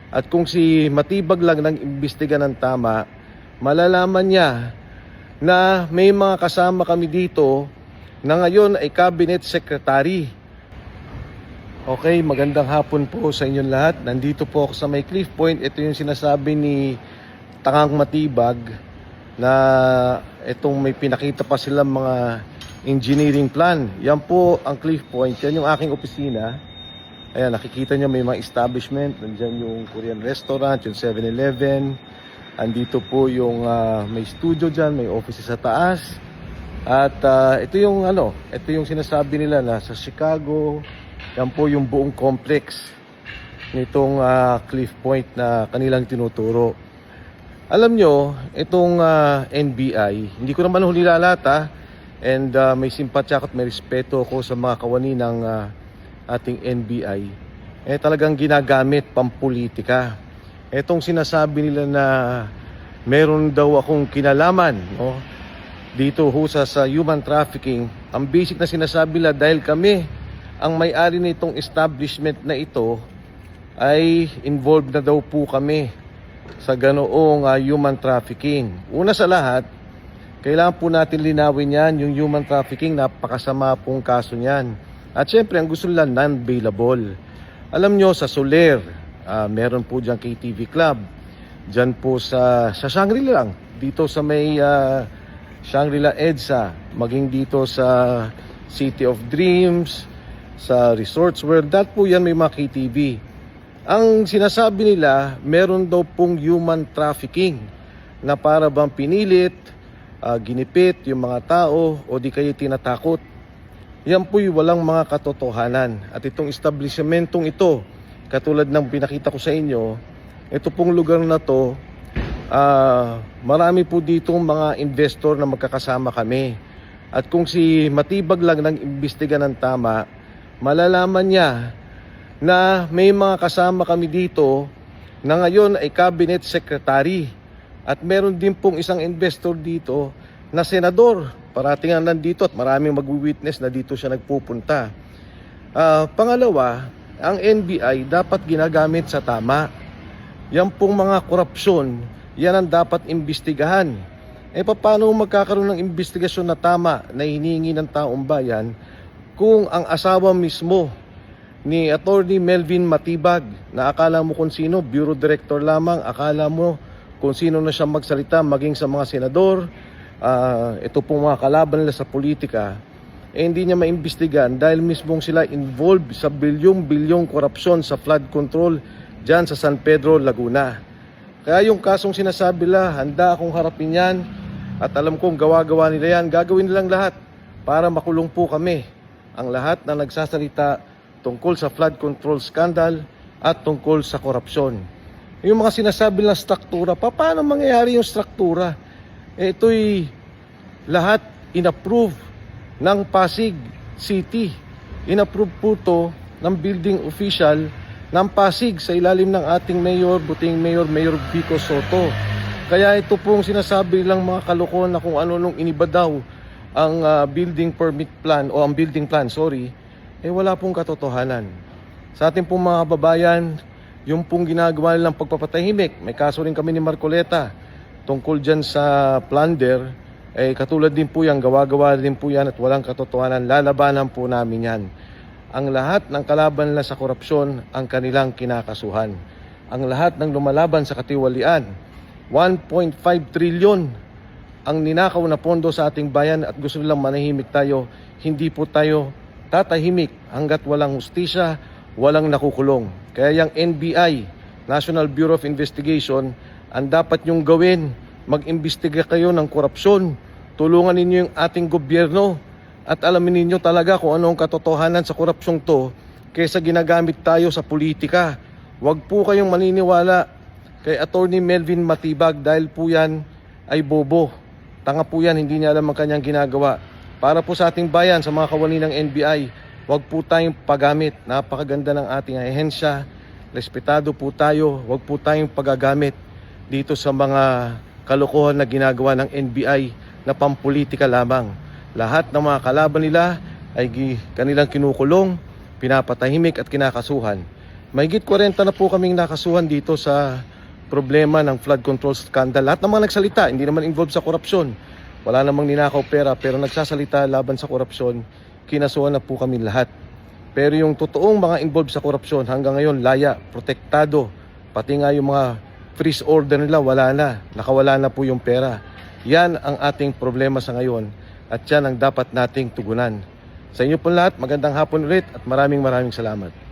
At kung si Matibag lang nang imbestiga ng tama, malalaman niya na may mga kasama kami dito na ngayon ay cabinet secretary. Okay, magandang hapon po sa inyong lahat. Nandito po ako sa may Cliff Point. Ito yung sinasabi ni Tangang Matibag na itong may pinakita pa silang mga engineering plan. Yan po ang Cliff Point. Yan yung aking opisina. Ayan, nakikita nyo may mga establishment. Nandyan yung Korean restaurant, yung 7-Eleven. Andito po yung may studio dyan, may office sa taas. At ito yung sinasabi nila na sa Chicago. Yan po yung buong complex nitong Cliff Point na kanilang tinuturo. Alam nyo, itong NBI, hindi ko naman huli lahat and may simpatya at may respeto ako sa mga kawani ng ating NBI. Talagang ginagamit pampolitika. Itong sinasabi nila na meron daw akong kinalaman dito sa human trafficking. Ang basic na sinasabi nila dahil kami ang may-ari nitong establishment na ito ay involved na daw po kami sa ganoong human trafficking. Una sa lahat, kailangan po natin linawin yan, yung human trafficking, napakasama pong kaso niyan. At syempre, ang gusto nila non-bailable. Alam nyo, sa Soler, meron po dyan KTV Club. Dyan po sa Shangri-La lang, dito sa may Shangri-La EDSA, maging dito sa City of Dreams, sa Resorts World, dahil po yan may mga KTV. Ang sinasabi nila, meron daw pong human trafficking na para bang pinilit, ginipit yung mga tao o di kayo tinatakot. Yan po'y walang mga katotohanan. At itong establishmentong ito, katulad ng pinakita ko sa inyo, ito pong lugar na to, marami po ditong mga investor na magkakasama kami. At kung si Matibag lang nang imbestiga ng tama, malalaman niya na may mga kasama kami dito na ngayon ay cabinet secretary. At meron din pong isang investor dito na senador. Parating nga nandito at maraming mag-witness na dito siya nagpupunta. Pangalawa, ang NBI dapat ginagamit sa tama. Yan pong mga korupsyon, yan ang dapat imbestigahan. Paano magkakaroon ng imbestigasyon na tama na hinihingi ng taong bayan kung ang asawa mismo ni Attorney Melvin Matibag, na akala mo kung sino, Bureau Director lamang, akala mo kung sino na siya magsalita maging sa mga senador, ito pong mga kalaban nila sa politika, hindi niya maimbestigan dahil mismong sila involved sa bilyong-bilyong korupsyon sa flood control dyan sa San Pedro, Laguna. Kaya yung kasong sinasabi nila, handa akong harapin yan at alam kong gawa-gawa nila yan, gagawin nilang lahat para makulong po kami. Ang lahat na nagsasalita tungkol sa flood control scandal at tungkol sa korupsyon. Yung mga sinasabi ng struktura, paano mangyayari yung struktura? Ito'y lahat inapprove ng Pasig City. Inapprove po to ng building official ng Pasig sa ilalim ng ating mayor, buting Mayor Vico Soto. Kaya ito pong sinasabi lang mga kalokohan na kung ano nung iniba daw ang building permit plan o ang building plan, wala pong katotohanan. Sa ating pong mga kababayan, yung pong ginagawa nilang pagpapatahimik, may kaso rin kami ni Marcoleta tungkol dyan sa plunder, katulad din po yan, gawa-gawa din po yan at walang katotohanan, lalabanan po namin yan. Ang lahat ng kalaban nila sa korupsyon ang kanilang kinakasuhan. Ang lahat ng lumalaban sa katiwalian, 1.5 trilyon ang ninakaw na pondo sa ating bayan at gusto nilang manahimik tayo. Hindi po tayo tatahimik hanggat walang hustisya, walang nakukulong. Kaya yung NBI, National Bureau of Investigation, ang dapat nyong gawin, mag-imbestiga kayo ng korupsyon. Tulungan ninyo yung ating gobyerno at alamin ninyo talaga kung ano ang katotohanan sa korupsyong to kaysa ginagamit tayo sa politika. Huwag po kayong maniniwala kay Attorney Melvin Matibag dahil po yan ay bobo. Tanga po yan, hindi niya alam ang kanyang ginagawa. Para po sa ating bayan, sa mga kawani ng NBI, huwag po tayong paggamit. Napakaganda ng ating ahensya. Respetado po tayo. Huwag po tayong pagagamit dito sa mga kalokohan na ginagawa ng NBI na pampolitika lamang. Lahat ng mga kalaban nila ay kanilang kinukulong, pinapatahimik at kinakasuhan. Mahigit 40 na po kaming nakasuhan dito sa problema ng flood control scandal. Lahat ng mga nagsalita, hindi naman involved sa korupsyon. Wala namang ninakaw pera pero nagsasalita laban sa korupsyon, kinasuhan na po kami lahat. Pero yung totoong mga involved sa korupsyon hanggang ngayon laya, protektado, pati nga yung mga freeze order nila wala na, nakawala na po yung pera. Yan ang ating problema sa ngayon at yan ang dapat nating tugunan. Sa inyo po lahat, magandang hapon ulit at maraming salamat.